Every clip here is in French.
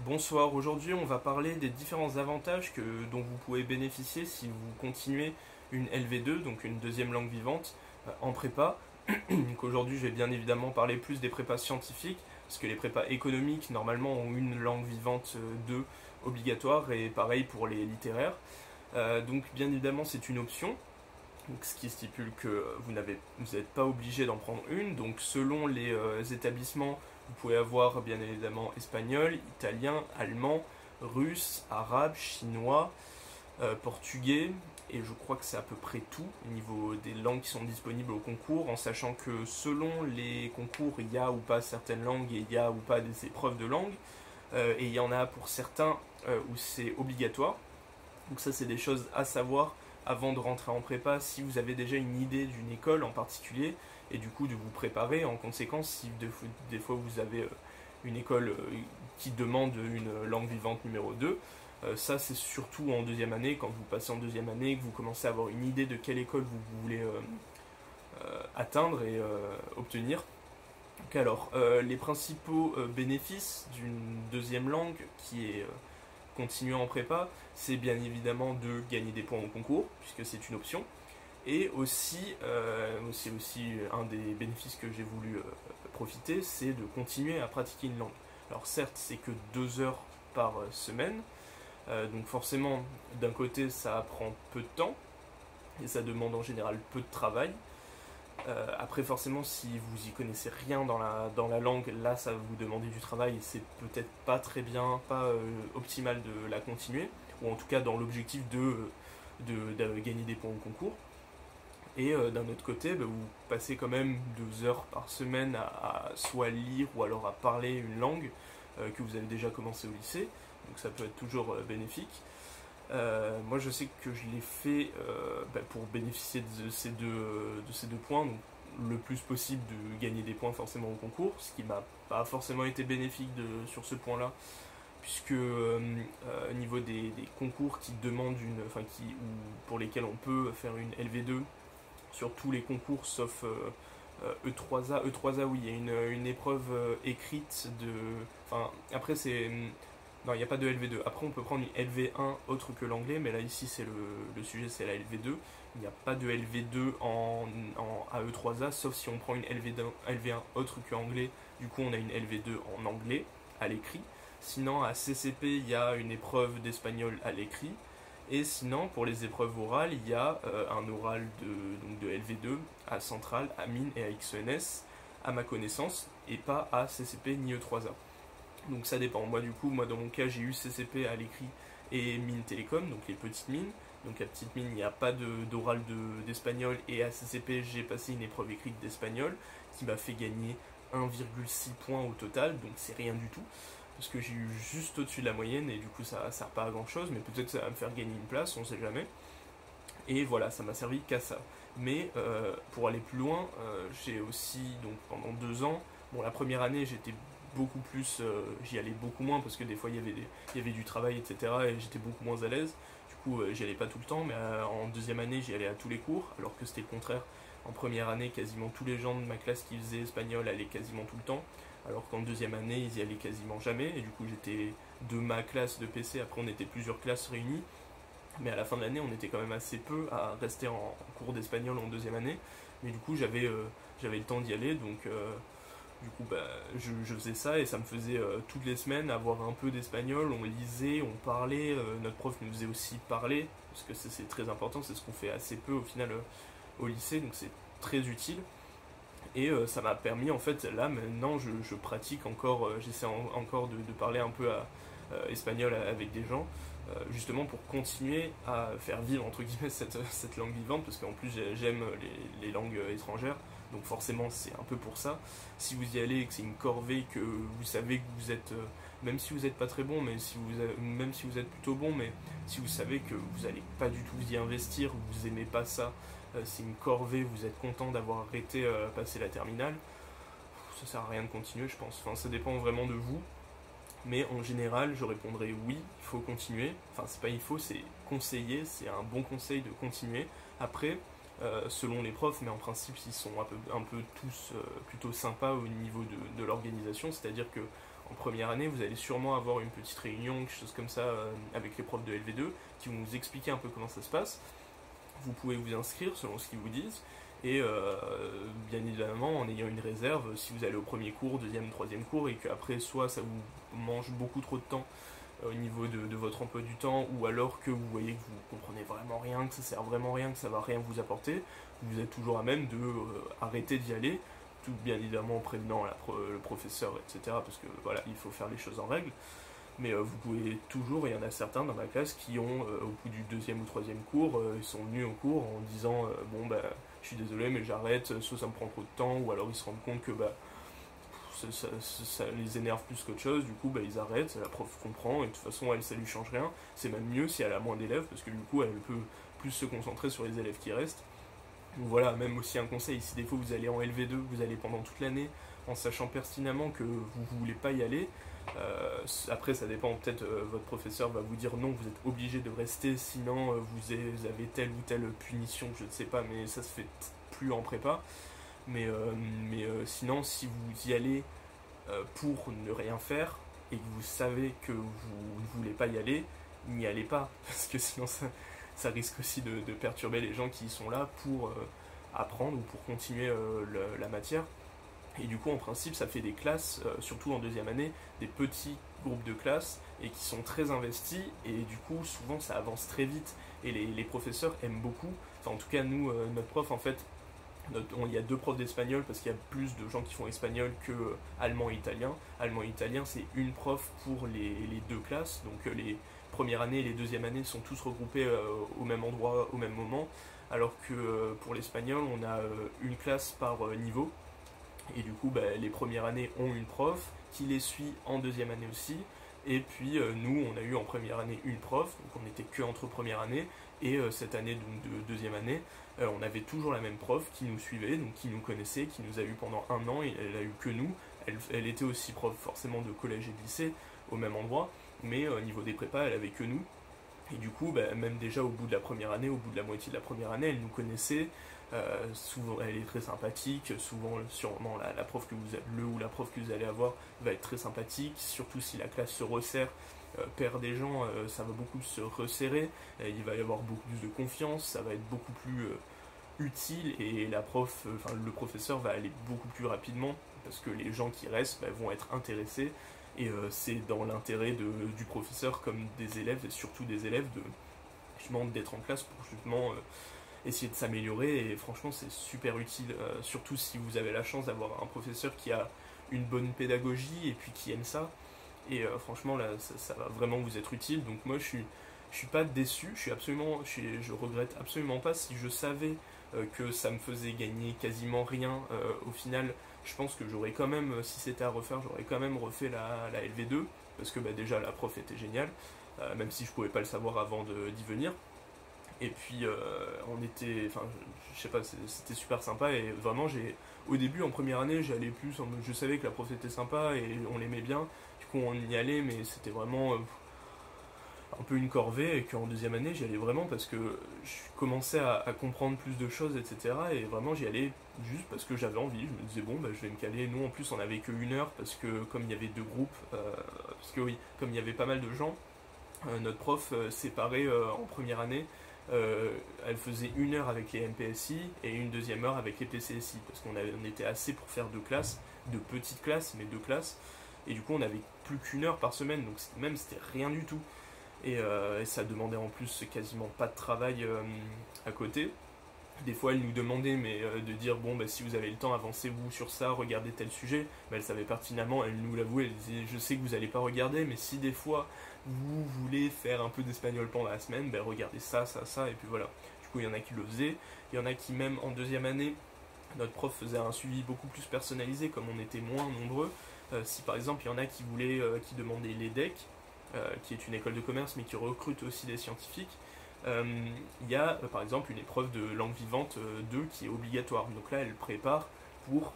Bonsoir, aujourd'hui on va parler des différents avantages dont vous pouvez bénéficier si vous continuez une LV2, donc une deuxième langue vivante, en prépa. Donc aujourd'hui je vais bien évidemment parler plus des prépas scientifiques, parce que les prépas économiques normalement ont une langue vivante 2 obligatoire, et pareil pour les littéraires. Donc bien évidemment c'est une option, donc, ce qui stipule que vous n'êtes pas obligé d'en prendre une. Donc selon les établissements, vous pouvez avoir bien évidemment espagnol, italien, allemand, russe, arabe, chinois, portugais, et je crois que c'est à peu près tout au niveau des langues qui sont disponibles au concours, en sachant que selon les concours, il y a ou pas certaines langues et il y a ou pas des épreuves de langue, et il y en a pour certains où c'est obligatoire. Donc ça c'est des choses à savoir avant de rentrer en prépa, si vous avez déjà une idée d'une école en particulier, et du coup de vous préparer en conséquence si des fois vous avez une école qui demande une langue vivante numéro 2. Ça c'est surtout en deuxième année, quand vous passez en deuxième année, que vous commencez à avoir une idée de quelle école vous voulez atteindre et obtenir. Donc alors, les principaux bénéfices d'une deuxième langue qui est continuer en prépa, c'est bien évidemment de gagner des points au concours, puisque c'est une option. Et aussi, un des bénéfices que j'ai voulu profiter, c'est de continuer à pratiquer une langue. Alors certes, c'est que 2 heures par semaine, donc forcément, d'un côté, ça prend peu de temps, et ça demande en général peu de travail. Après forcément si vous y connaissez rien dans la langue, là ça va vous demander du travail et c'est peut-être pas très bien, pas optimal de la continuer, ou en tout cas dans l'objectif de gagner des points au concours. Et d'un autre côté, vous passez quand même 2 heures par semaine à soit lire ou alors à parler une langue que vous avez déjà commencé au lycée, donc ça peut être toujours bénéfique. Moi je sais que je l'ai fait pour bénéficier de ces deux points, donc le plus possible de gagner des points forcément au concours, ce qui m'a pas forcément été bénéfique sur ce point là, puisque au niveau des concours qui demandent pour lesquels on peut faire une LV2, sur tous les concours sauf E3A. E3A oui, il y a une épreuve écrite après c'est... Non, il n'y a pas de LV2. Après, on peut prendre une LV1 autre que l'anglais, mais là, ici, c'est le sujet, c'est la LV2. Il n'y a pas de LV2 en AE3A, sauf si on prend une LV1 autre que anglais. Du coup, on a une LV2 en anglais, à l'écrit. Sinon, à CCP, il y a une épreuve d'espagnol à l'écrit. Et sinon, pour les épreuves orales, il y a un oral de LV2 à Centrale, à Mines et à XENS, à ma connaissance, et pas à CCP ni E3A. Donc ça dépend. Moi dans mon cas j'ai eu CCP à l'écrit et mines télécom, donc les petites mines. Donc à petite mine il n'y a pas d'oral d'espagnol, et à CCP j'ai passé une épreuve écrite d'espagnol qui m'a fait gagner 1,6 points au total, donc c'est rien du tout. Parce que j'ai eu juste au-dessus de la moyenne et du coup ça sert pas à grand chose, mais peut-être que ça va me faire gagner une place, on sait jamais. Et voilà, ça m'a servi qu'à ça. Mais pour aller plus loin, j'ai aussi, donc pendant 2 ans, bon la première année j'étais beaucoup plus, j'y allais beaucoup moins parce que des fois il y avait du travail, etc. et j'étais beaucoup moins à l'aise. Du coup, j'y allais pas tout le temps, mais en deuxième année, j'y allais à tous les cours, alors que c'était le contraire. En première année, quasiment tous les gens de ma classe qui faisaient espagnol allaient quasiment tout le temps, alors qu'en deuxième année, ils y allaient quasiment jamais. Et du coup, j'étais de ma classe de PC, après on était plusieurs classes réunies, mais à la fin de l'année, on était quand même assez peu à rester en cours d'espagnol en deuxième année. Mais du coup, j'avais le temps d'y aller, donc du coup, je faisais ça et ça me faisait toutes les semaines avoir un peu d'espagnol. On lisait, on parlait, notre prof nous faisait aussi parler, parce que c'est très important, c'est ce qu'on fait assez peu au final au lycée, donc c'est très utile. Et ça m'a permis, en fait, là maintenant je pratique encore, j'essaie encore de parler un peu espagnol avec des gens, justement pour continuer à faire vivre entre guillemets cette langue vivante, parce qu'en plus j'aime les langues étrangères. Donc forcément c'est un peu pour ça. Si vous y allez et que c'est une corvée, que vous savez que vous êtes, même si vous n'êtes pas très bon, mais même si vous êtes plutôt bon, mais si vous savez que vous n'allez pas du tout vous y investir, vous aimez pas ça, c'est une corvée, vous êtes content d'avoir arrêté passer la terminale, ça sert à rien de continuer je pense. Enfin ça dépend vraiment de vous. Mais en général, je répondrai oui, il faut continuer. Enfin, c'est pas il faut, c'est conseiller, c'est un bon conseil de continuer. Après, selon les profs, mais en principe, ils sont un peu tous plutôt sympas au niveau de l'organisation, c'est-à-dire que en première année, vous allez sûrement avoir une petite réunion, quelque chose comme ça, avec les profs de LV2, qui vont vous expliquer un peu comment ça se passe. Vous pouvez vous inscrire selon ce qu'ils vous disent, et bien évidemment en ayant une réserve, si vous allez au premier cours, deuxième, troisième cours, et qu'après soit ça vous mange beaucoup trop de temps au niveau de votre emploi du temps, ou alors que vous voyez que vous comprenez vraiment rien, que ça sert vraiment rien, que ça va rien vous apporter, vous êtes toujours à même de arrêter d'y aller, tout bien évidemment en prévenant le professeur, etc. Parce que voilà, il faut faire les choses en règle. Mais vous pouvez toujours, il y en a certains dans ma classe qui ont, au bout du deuxième ou troisième cours, ils sont venus au cours en disant bon bah je suis désolé mais j'arrête, soit ça me prend trop de temps, ou alors ils se rendent compte que bah ça les énerve plus qu'autre chose, du coup bah ils arrêtent, la prof comprend, et de toute façon elle ça lui change rien, c'est même mieux si elle a moins d'élèves, parce que du coup elle peut plus se concentrer sur les élèves qui restent. Donc voilà, même aussi un conseil, si des fois vous allez en LV2, vous allez pendant toute l'année en sachant pertinemment que vous ne voulez pas y aller, après ça dépend, peut-être votre professeur va vous dire non, vous êtes obligé de rester, sinon vous avez telle ou telle punition, je ne sais pas, mais ça se fait plus en prépa. Sinon, si vous y allez pour ne rien faire et que vous savez que vous ne voulez pas y aller, n'y allez pas, parce que sinon ça risque aussi de perturber les gens qui sont là pour apprendre ou pour continuer la matière. Et du coup, en principe, ça fait des classes, surtout en deuxième année, des petits groupes de classes, et qui sont très investis, et du coup, souvent, ça avance très vite, et les professeurs aiment beaucoup. Enfin, en tout cas, nous, notre prof, en fait, il y a deux profs d'espagnol, parce qu'il y a plus de gens qui font espagnol que allemand et italien. Allemand et italien, c'est une prof pour les deux classes, donc les premières années et les deuxièmes années sont tous regroupés au même endroit, au même moment, alors que pour l'espagnol, on a une classe par niveau. Et du coup, bah, les premières années ont une prof qui les suit en deuxième année aussi. Et puis nous, on a eu en première année une prof, donc on n'était que entre première année. Et cette année donc, de deuxième année, on avait toujours la même prof qui nous suivait, donc qui nous connaissait, qui nous a eu pendant un an. Et elle a eu que nous. Elle était aussi prof forcément de collège et de lycée au même endroit, mais au niveau des prépas, elle avait que nous. Et du coup, bah, même déjà au bout de la première année, au bout de la moitié de la première année, elle nous connaissait. Souvent, elle est très sympathique. Souvent, sûrement, la prof le ou la prof que vous allez avoir va être très sympathique. Surtout si la classe se resserre, perd des gens, ça va beaucoup se resserrer. Il va y avoir beaucoup plus de confiance. Ça va être beaucoup plus utile, et le professeur va aller beaucoup plus rapidement parce que les gens qui restent bah, vont être intéressés. Et c'est dans l'intérêt du professeur comme des élèves, et surtout des élèves, justement d'être en classe pour justement essayer de s'améliorer. Et franchement, c'est super utile, surtout si vous avez la chance d'avoir un professeur qui a une bonne pédagogie et puis qui aime ça. Et franchement, là, ça va vraiment vous être utile. Donc moi, je suis pas déçu, je regrette absolument pas. Si je savais que ça me faisait gagner quasiment rien, au final, je pense que j'aurais quand même, si c'était à refaire, j'aurais quand même refait la LV2, parce que bah, déjà la prof était géniale, même si je pouvais pas le savoir avant d'y venir. Et puis je sais pas, c'était super sympa, et vraiment au début en première année j'allais plus, je savais que la prof était sympa et on l'aimait bien, du coup on y allait, mais c'était vraiment un peu une corvée, et qu'en deuxième année j'y allais vraiment parce que je commençais à comprendre plus de choses, etc. Et vraiment j'y allais juste parce que j'avais envie, je me disais bon bah, je vais me caler. Nous en plus on avait que une heure, parce que comme il y avait deux groupes, parce que oui, comme il y avait pas mal de gens, notre prof séparait en première année, elle faisait une heure avec les MPSI et une deuxième heure avec les PCSI, parce on était assez pour faire deux classes, deux petites classes, mais deux classes, et du coup on avait plus qu'une heure par semaine, donc c'était rien du tout. Et ça demandait en plus quasiment pas de travail à côté. Des fois elle nous demandait de dire bon bah, si vous avez le temps, avancez-vous sur ça, regardez tel sujet. Elle savait pertinemment, elle nous l'avouait, elle disait je sais que vous n'allez pas regarder, mais si des fois vous voulez faire un peu d'espagnol pendant la semaine, ben regardez ça, et puis voilà. Du coup il y en a qui le faisaient, il y en a qui même en deuxième année, notre prof faisait un suivi beaucoup plus personnalisé, comme on était moins nombreux. Si par exemple il y en a qui demandaient l'EDEC, qui est une école de commerce mais qui recrute aussi des scientifiques, il y a par exemple une épreuve de langue vivante 2 qui est obligatoire. Donc là elle prépare pour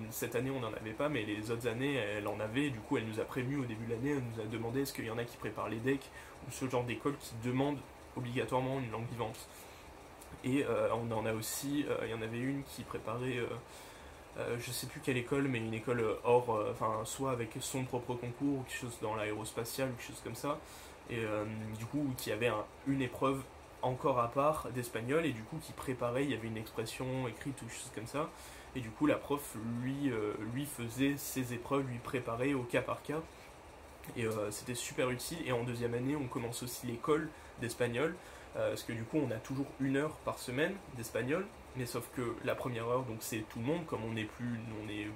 cette année on n'en avait pas, mais les autres années elle en avait. Du coup elle nous a prévenu au début de l'année, elle nous a demandé est-ce qu'il y en a qui préparent l'EDEC ou ce genre d'école qui demande obligatoirement une langue vivante. Et on en a aussi, il y en avait une qui préparait je sais plus quelle école, mais une école hors, enfin soit avec son propre concours ou quelque chose dans l'aérospatial ou quelque chose comme ça, et du coup qui avait une épreuve encore à part d'espagnol et du coup qui préparait, il y avait une expression écrite ou quelque chose comme ça, et du coup la prof lui faisait ses épreuves, lui préparait au cas par cas, et c'était super utile. Et en deuxième année on commence aussi l'école d'espagnol, parce que du coup on a toujours 1 heure par semaine d'espagnol, mais sauf que la première heure, donc c'est tout le monde, comme on est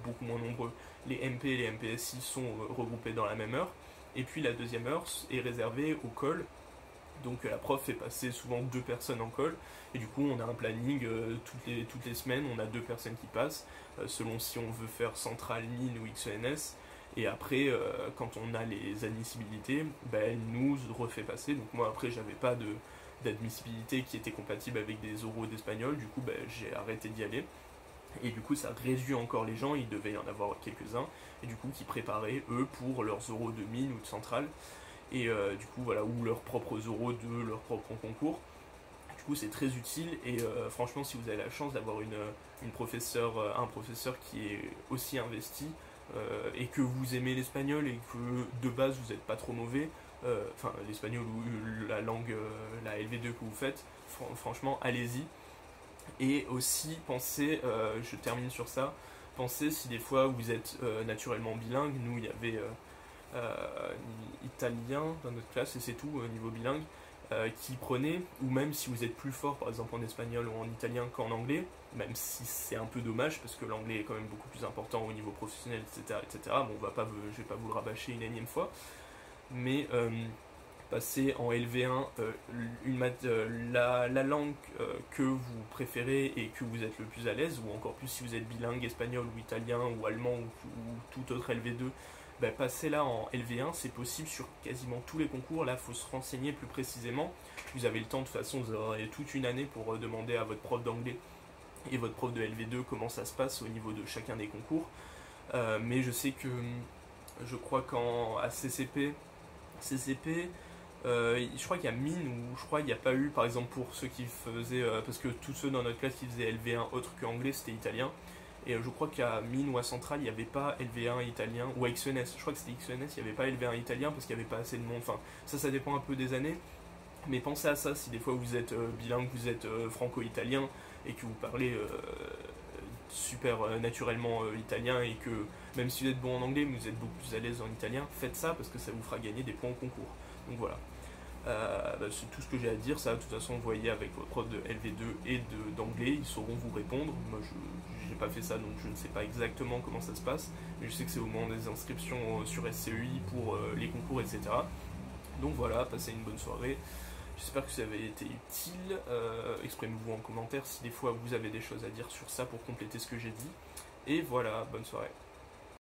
beaucoup moins nombreux, les MP et les MPSI sont regroupés dans la même heure, et puis la deuxième heure est réservée au call, donc la prof fait passer souvent 2 personnes en call, et du coup on a un planning, toutes les semaines on a 2 personnes qui passent, selon si on veut faire centrale, mine ou XENS, et après quand on a les admissibilités, ben, elle nous refait passer. Donc moi après j'avais pas d'admissibilité qui était compatible avec des oraux d'espagnol, du coup ben, j'ai arrêté d'y aller. Et du coup, ça réduit encore les gens, il devait y en avoir quelques-uns, et du coup, qui préparaient, eux, pour leurs oraux de mine ou de centrale, et du coup, voilà, ou leurs propres oraux de leur propre concours. Du coup, c'est très utile, et franchement, si vous avez la chance d'avoir une professeure, un professeur qui est aussi investi, et que vous aimez l'espagnol, et que de base, vous n'êtes pas trop mauvais, enfin, l'espagnol ou la langue, la LV2 que vous faites, franchement, allez-y. Et aussi, pensez, je termine sur ça, pensez si des fois vous êtes naturellement bilingue. Nous, il y avait italien dans notre classe, et c'est tout, au niveau bilingue, qui prenait, ou même si vous êtes plus fort, par exemple en espagnol ou en italien qu'en anglais, même si c'est un peu dommage, parce que l'anglais est quand même beaucoup plus important au niveau professionnel, etc. etc. Bon, je vais pas vous le rabâcher une énième fois, mais passer en LV1 la langue que vous préférez et que vous êtes le plus à l'aise, ou encore plus si vous êtes bilingue espagnol ou italien ou allemand ou tout autre LV2, bah, passer là en LV1, c'est possible sur quasiment tous les concours. Là, il faut se renseigner plus précisément. Vous avez le temps, de toute façon, vous aurez toute une année pour demander à votre prof d'anglais et votre prof de LV2 comment ça se passe au niveau de chacun des concours. Mais je sais que je crois qu'à CCP, je crois qu'il y a mine, ou je crois qu'il n'y a pas eu, par exemple pour ceux qui faisaient, parce que tous ceux dans notre classe qui faisaient LV1 autre que anglais, c'était italien, et je crois qu'à mine ou à centrale, il n'y avait pas LV1 italien, ou à XENS, je crois que c'était XENS, il n'y avait pas LV1 italien parce qu'il n'y avait pas assez de monde. Enfin, ça dépend un peu des années, mais pensez à ça si des fois vous êtes bilingue, vous êtes franco-italien, et que vous parlez super naturellement italien, et que même si vous êtes bon en anglais, mais vous êtes beaucoup plus à l'aise en italien, faites ça parce que ça vous fera gagner des points au concours. Donc voilà. C'est tout ce que j'ai à dire. Ça, de toute façon, vous voyez avec votre prof de LV2 et d'anglais, ils sauront vous répondre. Moi, je n'ai pas fait ça, donc je ne sais pas exactement comment ça se passe, mais je sais que c'est au moment des inscriptions sur SCEI pour les concours, etc. Donc voilà, passez une bonne soirée. J'espère que ça avait été utile. Exprimez-vous en commentaire si des fois vous avez des choses à dire sur ça pour compléter ce que j'ai dit. Et voilà, bonne soirée.